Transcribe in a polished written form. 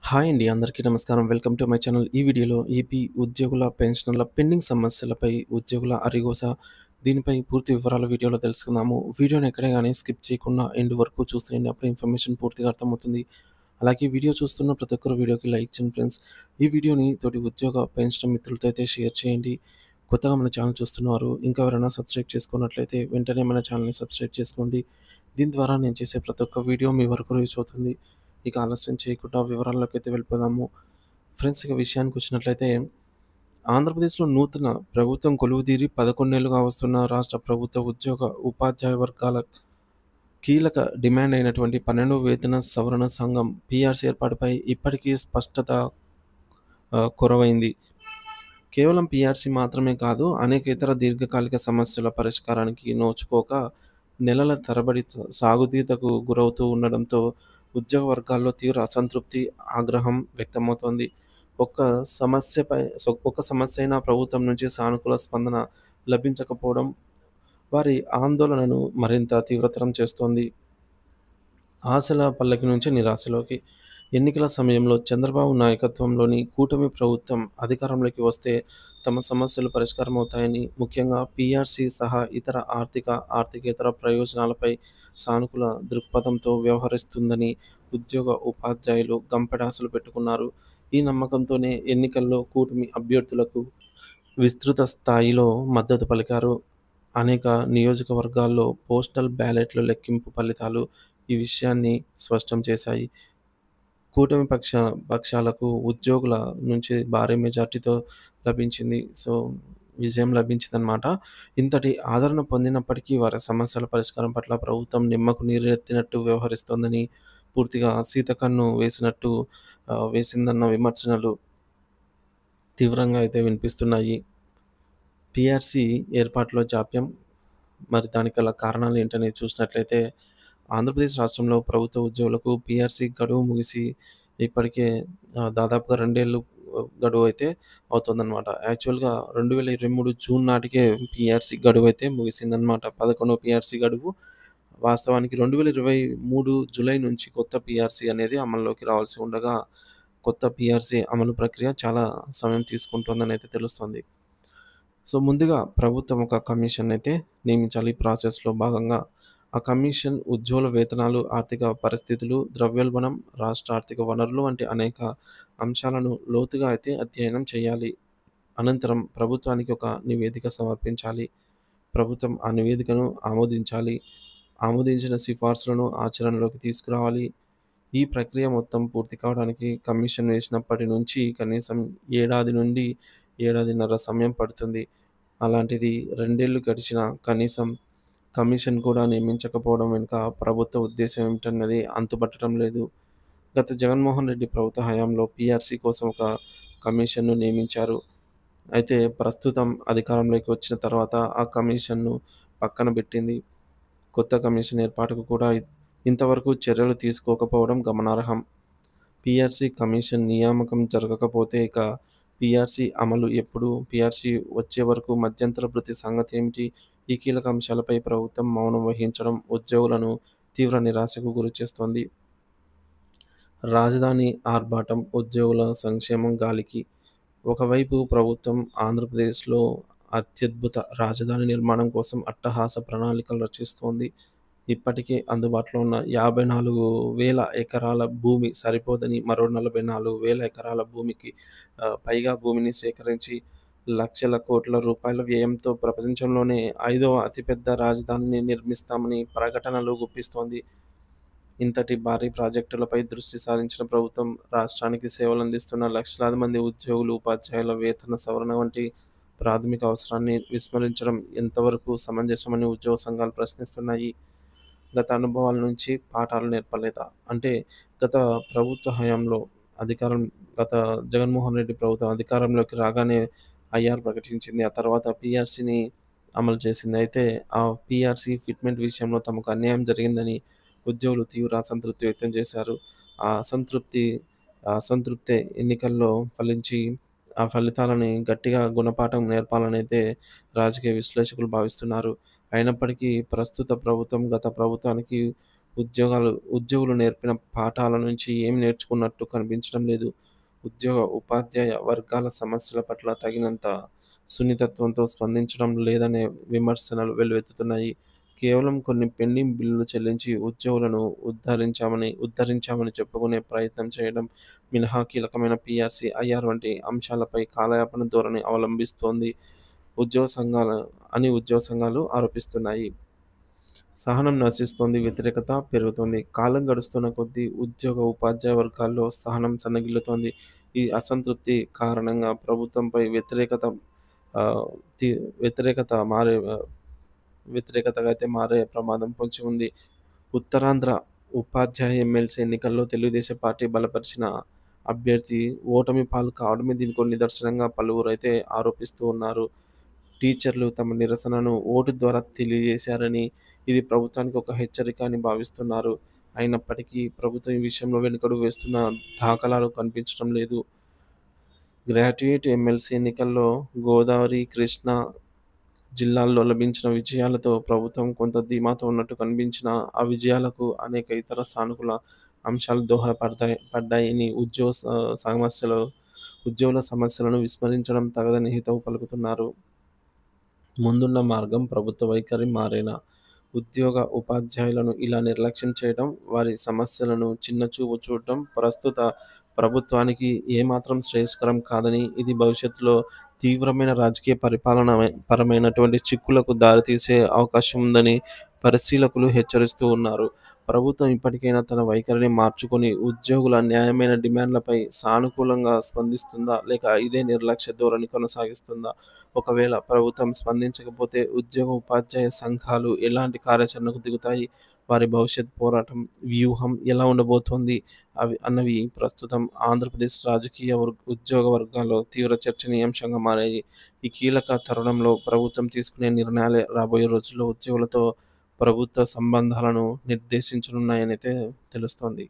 Hi అండి. అందరికీ నమస్కారం. Welcome to my channel. ఈ వీడియోలో ఏపీ ఉద్యోగుల, పెన్షనర్ల పెండింగ్ సమస్యలపై ఉద్యోగుల అరిగోస దీనిపై పూర్తి వివరాలు వీడియోలో తెలుసుకుందాము. వీడియోని ఎక్కడ గాని స్కిప్ చేయకుండా ఎండ్ వరకు చూసేయండి. అప్పుడు ఇన్ఫర్మేషన్ పూర్తిగా అర్థమవుతుంది. అలాగే వీడియో చూస్తున్న ప్రతి ఒక్కరు వీడియోకి లైక్ చేయండి ఫ్రెండ్స్. ఈ వీడియోని తోటి ఉద్యోగ, పెన్షనర్ మిత్రులతో అయితే షేర్ చేయండి. కొత్తగా మన ఛానల్ చూస్తున్నవారు ఇంకా ఎవరైనా సబ్స్క్రైబ్ చేసుకున్నట్లయితే వెంటనే మన ఛానల్‌ని సబ్స్క్రైబ్ చేసుకోండి. దీని ద్వారా నేను చేసే ప్రతి ఒక్క వీడియో మీ వరకు రీచ్ అవుతుంది. ఇక ఆలస్యం చేయకుండా వివరాల్లోకైతే వెళ్ళిపోదాము. ఫ్రెండ్స్ ఇక విషయానికొచ్చినట్లయితే ఆంధ్రప్రదేశ్‌లో నూతన ప్రభుత్వం కొలువుదీరి 11 నెలలుగా వస్తున్న రాష్ట్ర ప్రభుత్వ ఉద్యోగ, ఉపాధ్యాయ వర్గాల కీలక డిమాండ్ అయినటువంటి 12వ వేతన సవరణ సంఘం పీఆర్సీ ఏర్పాటుపై ఇప్పటికీ స్పష్టత కొరవైంది. కేవలం పీఆర్సీ మాత్రమే కాదు, అనేక ఇతర దీర్ఘకాలిక సమస్యల పరిష్కారానికి నోచుకోక నెలల తరబడి సాగుతీతకు గురవుతూ ఉండడంతో ఉద్యోగ వర్గాల్లో తీవ్ర అసంతృప్తి, ఆగ్రహం వ్యక్తమవుతోంది. ఒక్క ఒక్క సమస్య అయినా ప్రభుత్వం నుంచి సానుకూల స్పందన లభించకపోవడం వారి ఆందోళనను మరింత తీవ్రతరం చేస్తోంది. ఆశల పల్లకి నుంచి నిరాశలోకి. ఎన్నికల సమయంలో చంద్రబాబు నాయకత్వంలోని కూటమి ప్రభుత్వం అధికారంలోకి వస్తే తమ సమస్యలు పరిష్కారమవుతాయని, ముఖ్యంగా పీఆర్సీ సహా ఇతర ఆర్థికేతర ప్రయోజనాలపై సానుకూల దృక్పథంతో వ్యవహరిస్తుందని ఉద్యోగ, ఉపాధ్యాయులు గంపెడాశలు పెట్టుకున్నారు. ఈ నమ్మకంతోనే ఎన్నికల్లో కూటమి అభ్యర్థులకు విస్తృత స్థాయిలో మద్దతు పలికారు. అనేక నియోజకవర్గాల్లో పోస్టల్ బ్యాలెట్ల లెక్కింపు ఫలితాలు ఈ విషయాన్ని స్పష్టం చేశాయి. కూటమి పక్షాలకు ఉద్యోగుల నుంచి భారీ మెజార్టీతో లభించింది. విజయం లభించిందనమాట. ఇంతటి ఆదరణ పొందినప్పటికీ వారి సమస్యల పరిష్కారం పట్ల ప్రభుత్వం నిమ్మకు నీరెత్తినట్టు వ్యవహరిస్తోందని, పూర్తిగా సీతకన్ను వేసిందన్న విమర్శనలు తీవ్రంగా అయితే వినిపిస్తున్నాయి. పీఆర్సీ ఏర్పాటులో జాప్యం, మరి దానికి గల కారణాలు ఏంటనేది చూసినట్లయితే ఆంధ్రప్రదేశ్ రాష్ట్రంలో ప్రభుత్వ ఉద్యోగులకు పీఆర్సీ గడువు ముగిసి ఇప్పటికే దాదాపుగా 2 ఏళ్ళు గడువైతే అవుతుందనమాట. యాక్చువల్‌గా 2023 జూన్ నాటికే పీఆర్సీ గడువైతే ముగిసిందనమాట. 11వ పీఆర్సీ గడువు. వాస్తవానికి 2023 జూలై నుంచి కొత్త పీఆర్సీ అనేది అమల్లోకి రావాల్సి ఉండగా, కొత్త పీఆర్సీ అమలు ప్రక్రియ చాలా సమయం తీసుకుంటుందనైతే తెలుస్తోంది. ముందుగా ప్రభుత్వం ఒక కమిషన్ అయితే నియమించాలి ఈ ప్రాసెస్‌లో భాగంగా. ఆ కమిషన్ ఉద్యోగుల వేతనాలు, ఆర్థిక పరిస్థితులు, ద్రవ్యోల్బణం, రాష్ట్ర ఆర్థిక వనరులు వంటి అనేక అంశాలను లోతుగా అయితే అధ్యయనం చేయాలి. అనంతరం ప్రభుత్వానికి ఒక నివేదిక సమర్పించాలి. ప్రభుత్వం ఆ నివేదికను ఆమోదించాలి. ఆమోదించిన సిఫార్సులను ఆచరణలోకి తీసుకురావాలి. ఈ ప్రక్రియ మొత్తం పూర్తి కావడానికి కమిషన్ వేసినప్పటి నుంచి కనీసం 7 నుండి 7.5 సమయం పడుతుంది. అలాంటిది 2 ఏళ్లు గడిచినా కనీసం కమిషన్ కూడా నియమించకపోవడం వెనుక ప్రభుత్వ ఉద్దేశ్యం ఏమిటన్నది అంతుబట్టడం లేదు. గత జగన్మోహన్ రెడ్డి ప్రభుత్వ హయాంలో పీఆర్సీ కోసం ఒక కమిషన్‌ను నియమించారు. అయితే ప్రస్తుతం అధికారంలోకి వచ్చిన తర్వాత ఆ కమిషన్‌ను పక్కన పెట్టింది. కొత్త కమిషన్ ఏర్పాటుకు కూడా ఇంతవరకు చర్యలు తీసుకోకపోవడం గమనార్హం. పీఆర్సీ కమిషన్ నియామకం జరగకపోతే ఇక పీఆర్సీ అమలు ఎప్పుడు? పీఆర్సీ వచ్చే వరకు మధ్యంతర భృతి సంగతేమిటి? ఈ కీలక అంశాలపై ప్రభుత్వం మౌనం వహించడం ఉద్యోగులను తీవ్ర నిరాశకు గురిచేస్తోంది. రాజధాని ఆర్భాటం, ఉద్యోగుల సంక్షేమం గాలికి. ఒకవైపు ప్రభుత్వం ఆంధ్రప్రదేశ్‌లో అత్యద్భుత రాజధాని నిర్మాణం కోసం అట్టహాస ప్రణాళికలు రచిస్తోంది. ఇప్పటికే అందుబాటులో ఉన్న 54,000 ఎకరాల భూమి సరిపోదని మరో 44,000 ఎకరాల భూమికి పైగా భూమిని సేకరించి లక్షల కోట్ల రూపాయల వ్యయంతో ప్రపంచంలోనే 5వ అతిపెద్ద రాజధానిని నిర్మిస్తామని ప్రకటనలు గుప్పిస్తోంది. ఇంతటి భారీ ప్రాజెక్టులపై దృష్టి సారించిన ప్రభుత్వం రాష్ట్రానికి సేవలందిస్తున్న లక్షలాది మంది ఉద్యోగులు, ఉపాధ్యాయుల వేతన సవరణ వంటి ప్రాథమిక అవసరాన్ని విస్మరించడం ఎంతవరకు సమంజసమని ఉద్యోగ సంఘాలు ప్రశ్నిస్తున్నాయి. గత అనుభవాల నుంచి పాఠాలు నేర్పలేదా? అంటే గత ప్రభుత్వ హయాంలో అధికారం గత జగన్మోహన్ రెడ్డి ప్రభుత్వం అధికారంలోకి రాగానే ఐఆర్ ప్రకటించింది. ఆ తర్వాత పీఆర్సీని అమలు చేసింది. అయితే ఆ పీఆర్సీ ఫిట్‌మెంట్ విషయంలో తమకు అన్యాయం జరిగిందని ఉద్యోగులు తీవ్ర అసంతృప్తి వ్యక్తం చేశారు. ఆ అసంతృప్తే ఎన్నికల్లో ఫలించి ఆ ఫలితాలని గట్టిగా గుణపాఠం నేర్పాలనైతే రాజకీయ విశ్లేషకులు భావిస్తున్నారు. అయినప్పటికీ ప్రస్తుత ప్రభుత్వం గత ప్రభుత్వానికి ఉద్యోగులు నేర్పిన పాఠాల నుంచి ఏమి నేర్చుకున్నట్టు కనిపించడం లేదు. ఉపాధ్యాయ వర్గాల సమస్యల పట్ల తగినంత సున్నితత్వంతో స్పందించడం లేదనే విమర్శనలు వెల్లువెత్తుతున్నాయి. కేవలం కొన్ని పెండింగ్ బిల్లులు చెల్లించి ఉద్యోగులను ఉద్ధరించామని చెప్పుకునే ప్రయత్నం చేయడం మినహా కీలకమైన పీఆర్సీ, ఐఆర్ వంటి అంశాలపై కాలయాపన ధోరణి అవలంబిస్తోంది ఉద్యోగ సంఘాలు ఆరోపిస్తున్నాయి. సహనం నశిస్తోంది, వ్యతిరేకత పెరుగుతోంది. కాలం గడుస్తున్న కొద్దీ ఉపాధ్యాయ వర్గాల్లో సహనం సన్నగిల్లుతోంది. ఈ అసంతృప్తి కారణంగా ప్రభుత్వంపై ఆహ్, తి వ్యతిరేకత మారే వ్యతిరేకతగా అయితే మారే ప్రమాదం పొంచి ఉంది. ఉత్తరాంధ్ర ఉపాధ్యాయ ఎమ్మెల్సీ ఎన్నికల్లో తెలుగుదేశం పార్టీ బలపరిచిన అభ్యర్థి ఓటమి పాలు కావడమే దీనికో నిదర్శనంగా పలువురైతే ఆరోపిస్తూ ఉన్నారు. టీచర్లు తమ నిరసనను ఓటు ద్వారా తెలియజేశారని, ఇది ప్రభుత్వానికి ఒక హెచ్చరిక అని భావిస్తున్నారు. అయినప్పటికీ ప్రభుత్వం ఈ విషయంలో వెనుకడుగు వేస్తున్న దాఖలాలు కనిపించడం లేదు. గ్రాడ్యుయేట్ ఎమ్మెల్సీ ఎన్నికల్లో గోదావరి, కృష్ణా జిల్లాల్లో లభించిన విజయాలతో ప్రభుత్వం కొంత ధీమాతో ఉన్నట్టు కనిపించినా, ఆ విజయాలకు అనేక ఇతర సానుకూల అంశాలు పడ్డాయని ఉద్యోగుల సమస్యలను విస్మరించడం తగదని హితవు పలుకుతున్నారు. ముందున్న మార్గం ప్రభుత్వ వైఖరి మారేనా? ఉపాధ్యాయులను ఇలా నిర్లక్ష్యం చేయడం, వారి సమస్యలను చిన్నచూపు చూడటం ప్రస్తుత ప్రభుత్వానికి ఏమాత్రం శ్రేయస్కరం కాదని, ఇది భవిష్యత్తులో తీవ్రమైన రాజకీయ పరమైనటువంటి చిక్కులకు దారితీసే అవకాశం ఉందని పరిశీలకులు హెచ్చరిస్తూ ఉన్నారు. ప్రభుత్వం ఇప్పటికైనా తన వైఖరిని మార్చుకొని ఉద్యోగుల న్యాయమైన డిమాండ్లపై సానుకూలంగా స్పందిస్తుందా? లేక ఇదే నిర్లక్ష్య ధోరణి కొనసాగిస్తుందా? ఒకవేళ ప్రభుత్వం స్పందించకపోతే ఉపాధ్యాయ సంఘాలు ఎలాంటి కార్యాచరణకు దిగుతాయి? వారి భవిష్యత్ పోరాటం వ్యూహం ఎలా ఉండబోతోంది? అన్నవి ప్రస్తుతం ఆంధ్రప్రదేశ్ ఉద్యోగ వర్గాల్లో తీవ్ర చర్చనీయాంశంగా మారాయి. ఈ కీలక తరుణంలో ప్రభుత్వం తీసుకునే నిర్ణయాలే రాబోయే రోజుల్లో ఉద్యోగులతో ప్రభుత్వ సంబంధాలను నిర్దేశించనున్నాయనైతే తెలుస్తోంది.